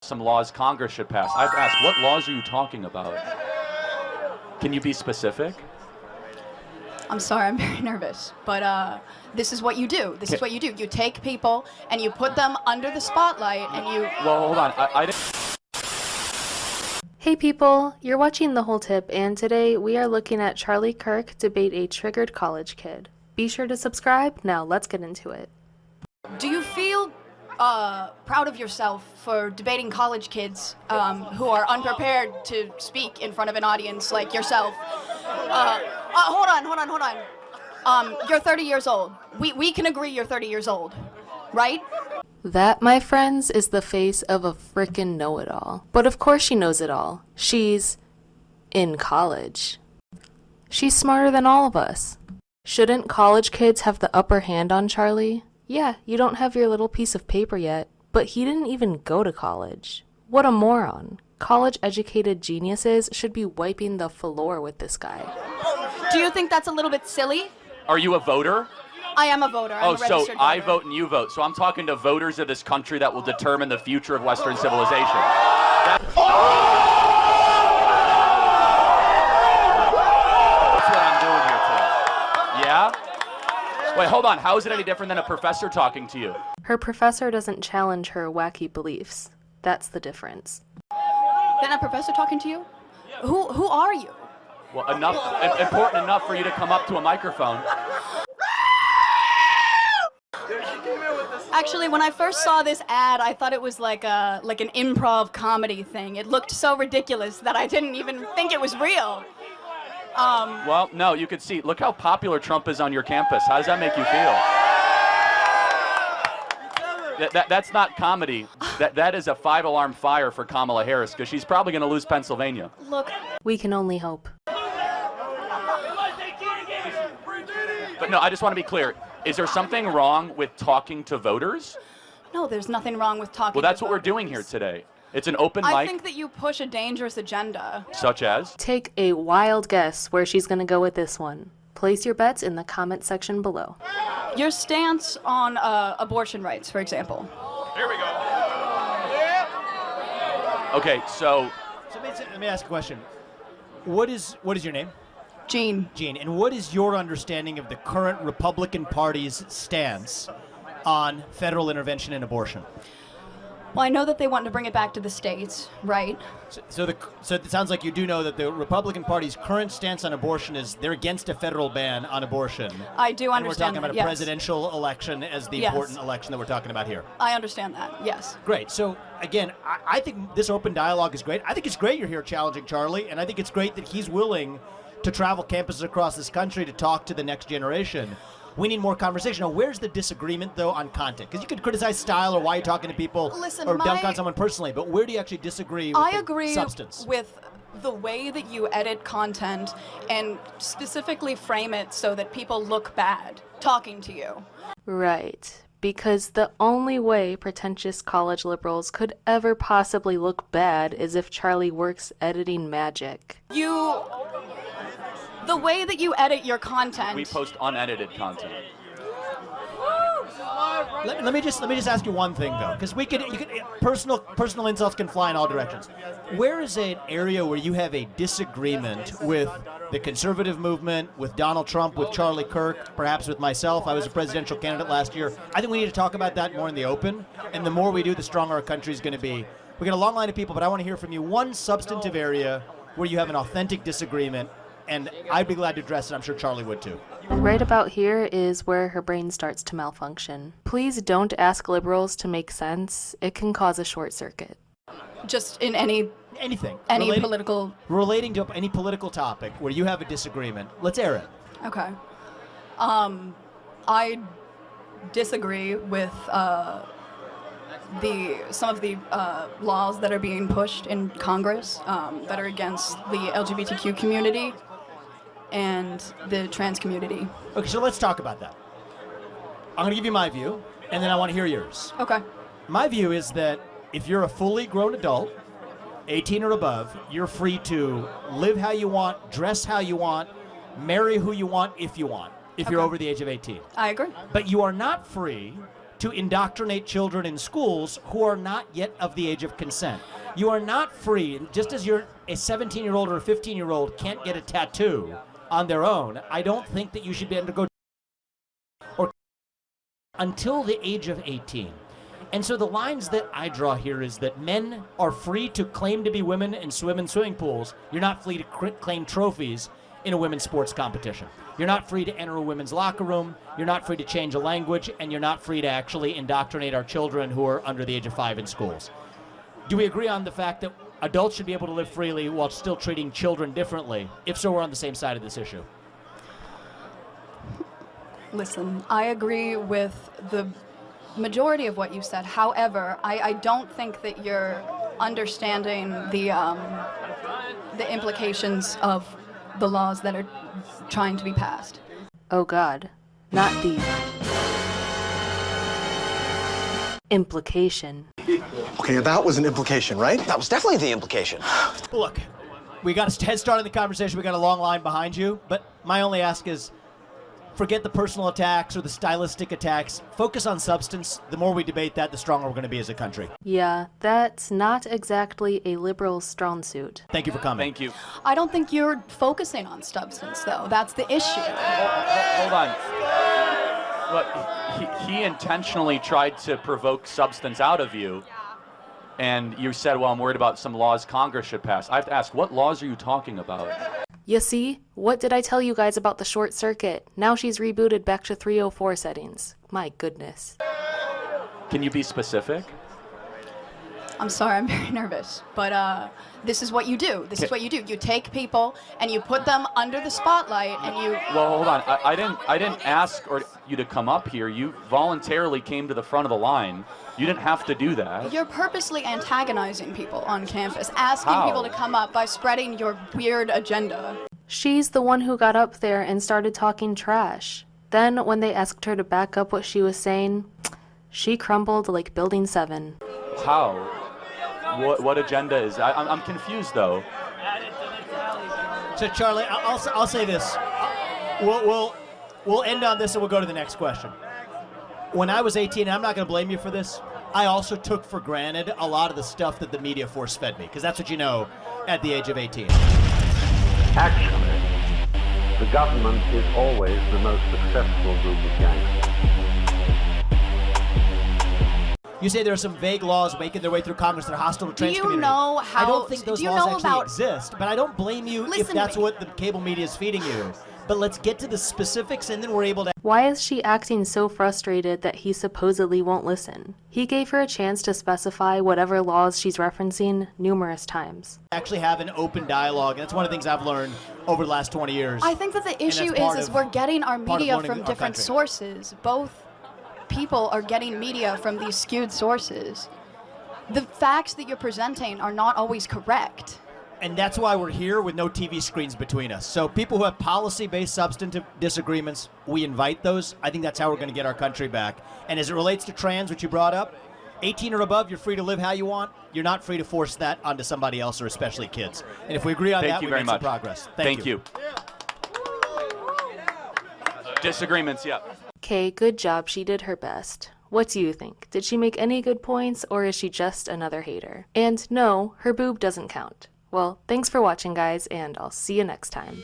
some laws Congress should pass. I've asked, what laws are you talking about? Can you be specific? I'm sorry, I'm very nervous, but this is what you do. This is what you do. You take people and you put them under the spotlight and you... Well, hold on. I didn't... Hey people, you're watching The Whole Tip, and today we are looking at Charlie Kirk debate a triggered college kid. Be sure to subscribe. Now let's get into it. Do you feel proud of yourself for debating college kids who are unprepared to speak in front of an audience like yourself? Hold on. You're 30 years old. We can agree you're 30 years old, right? That, my friends, is the face of a frickin' know-it-all. But of course she knows it all. She's in college. She's smarter than all of us. Shouldn't college kids have the upper hand on Charlie? Yeah, you don't have your little piece of paper yet, but he didn't even go to college. What a moron. College-educated geniuses should be wiping the floor with this guy. Do you think that's a little bit silly? Are you a voter? I am a voter. I'm a So registered I voter. vote and you vote. So I'm talking to voters of this country that will determine the future of Western civilization. That's what I'm doing here today. Yeah? Wait, hold on. How is it any different than a professor talking to you? Her professor doesn't challenge her wacky beliefs. That's the difference. Then a professor talking to you? Who are you? Well, important enough for you to come up to a microphone. Actually, when I first saw this ad, I thought it was like an improv comedy thing. It looked so ridiculous that I didn't even think it was real. Well, no, you could see. Look how popular Trump is on your campus. How does that make you feel? That's not comedy. That is a 5-alarm fire for Kamala Harris, because she's probably going to lose Pennsylvania. Look, We can only hope. But no, I just want to be clear. Is there something wrong with talking to voters? no, there's nothing wrong with talking. Well, that's to what we're voters. doing here today. It's an open I mic, think that you push a dangerous agenda. such as... Take a wild guess where she's gonna go with this one. Place your bets in the comment section below. Your stance on abortion rights, for example. Here we go. Okay, so Let me ask a question. What is your name? Gene. Gene. And what is your understanding of the current Republican Party's stance on federal intervention in abortion? Well, I know that they want to bring it back to the states, right? So it sounds like you do know that the Republican Party's current stance on abortion is they're against a federal ban on abortion. I do And we're understand talking about that, a yes. presidential election as the Yes. important election that we're talking about here. I understand that, yes. Great. So, again, I think this open dialogue is great. I think it's great you're here challenging Charlie, and I think it's great that he's willing to travel campuses across this country to talk to the next generation. We need more conversation. Now, where's the disagreement, though, on content? Because you could criticize style or why you're talking to people Listen, or dunk on someone personally, but where do you actually disagree with I the agree substance? with the way that you edit content and specifically frame it so that people look bad talking to you. Right. Because the only way pretentious college liberals could ever possibly look bad is if Charlie works editing magic. The way that you edit your content. we post unedited content. Let me just ask you one thing though, because personal insults can fly in all directions. Where is an area where you have a disagreement with the conservative movement, with Donald Trump, with Charlie Kirk, perhaps with myself? I was a presidential candidate last year. I think we need to talk about that more in the open, and the more we do, the stronger our country is going to be. We got a long line of people, but I want to hear from you one substantive area where you have an authentic disagreement, and I'd be glad to address it. I'm sure Charlie would too. Right about here is where her brain starts to malfunction. Please don't ask liberals to make sense. It can cause a short circuit. Just in any Anything. political... Relating to any political topic where you have a disagreement. Let's air it. Okay. I disagree with some of the laws that are being pushed in Congress that are against the LGBTQ community and the trans community. Okay, so let's talk about that. I'm going to give you my view, and then I want to hear yours. Okay. My view is that if you're a fully grown adult, 18 or above, you're free to live how you want, dress how you want, marry who you want if you want, if you're Okay. over the age of 18. I agree. But you are not free to indoctrinate children in schools who are not yet of the age of consent. You are not free, just as you're a 17-year-old or a 15-year-old can't get a tattoo on their own, I don't think that you should be able to go or until the age of 18. And so the lines that I draw here is that men are free to claim to be women and swim in swimming pools. You're not free to claim trophies in a women's sports competition. You're not free to enter a women's locker room. You're not free to change a language, and you're not free to actually indoctrinate our children who are under the age of 5 in schools. Do we agree on the fact that adults should be able to live freely while still treating children differently? If so, we're on the same side of this issue. Listen, I agree with the majority of what you said. However, I don't think that you're understanding the implications of the laws that are trying to be passed. Oh God, not the implication. Okay, that was an implication, right? That was definitely the implication. Look, we got a head start in the conversation. We got a long line behind you. But my only ask is, forget the personal attacks or the stylistic attacks. Focus on substance. The more we debate that, the stronger we're going to be as a country. Yeah, that's not exactly a liberal strong suit. Thank you for coming. Thank you. I don't think you're focusing on substance, though. That's the issue. Hold on. Look, he intentionally tried to provoke substance out of you, and you said, well, I'm worried about some laws Congress should pass. I have to ask, what laws are you talking about? You see? What did I tell you guys about the short circuit? Now she's rebooted back to 304 settings. My goodness. Can you be specific? I'm sorry, I'm very nervous, but this is what you do. This is what you do. You take people and you put them under the spotlight, and you. Well, hold on. I didn't ask you to come up here. You voluntarily came to the front of the line. You didn't have to do that. You're purposely antagonizing people on campus, asking How? people to come up by spreading your weird agenda. She's the one who got up there and started talking trash. Then, when they asked her to back up what she was saying, she crumbled like Building 7. How? What agenda is that? I'm confused, though. So, Charlie, I'll say this. We'll end on this and we'll go to the next question. When I was 18, and I'm not going to blame you for this, I also took for granted a lot of the stuff that the media force-fed me, because that's what you know at the age of 18. Actually, the government is always the most successful group of gangsters. You say there are some vague laws making their way through Congress that are hostile to trans Do you community. know how? I don't think those do you laws know actually about, exist, but I don't blame you if Listen to that's me. what the cable media is feeding you. But let's get to the specifics, and then we're able to Why is she acting so frustrated that he supposedly won't listen? He gave her a chance to specify whatever laws she's referencing numerous times. actually have an open dialogue. And that's one of the things I've learned over the last 20 years. I think that the issue that's part is of- we're getting our part of media learning from our different country. sources. Both people are getting media from these skewed sources. The facts that you're presenting are not always correct. And that's why we're here with no TV screens between us. So people who have policy-based substantive disagreements, we invite those. I think that's how we're going to get our country back. And as it relates to trans, which you brought up, 18 or above, you're free to live how you want. You're not free to force that onto somebody else, or especially kids. And if we agree on Thank that, you we very make some much. progress. Thank you. Disagreements, yeah. Okay, good job, she did her best. What do you think? Did she make any good points, or is she just another hater? And no, her boob doesn't count. Well, thanks for watching, guys, and I'll see you next time.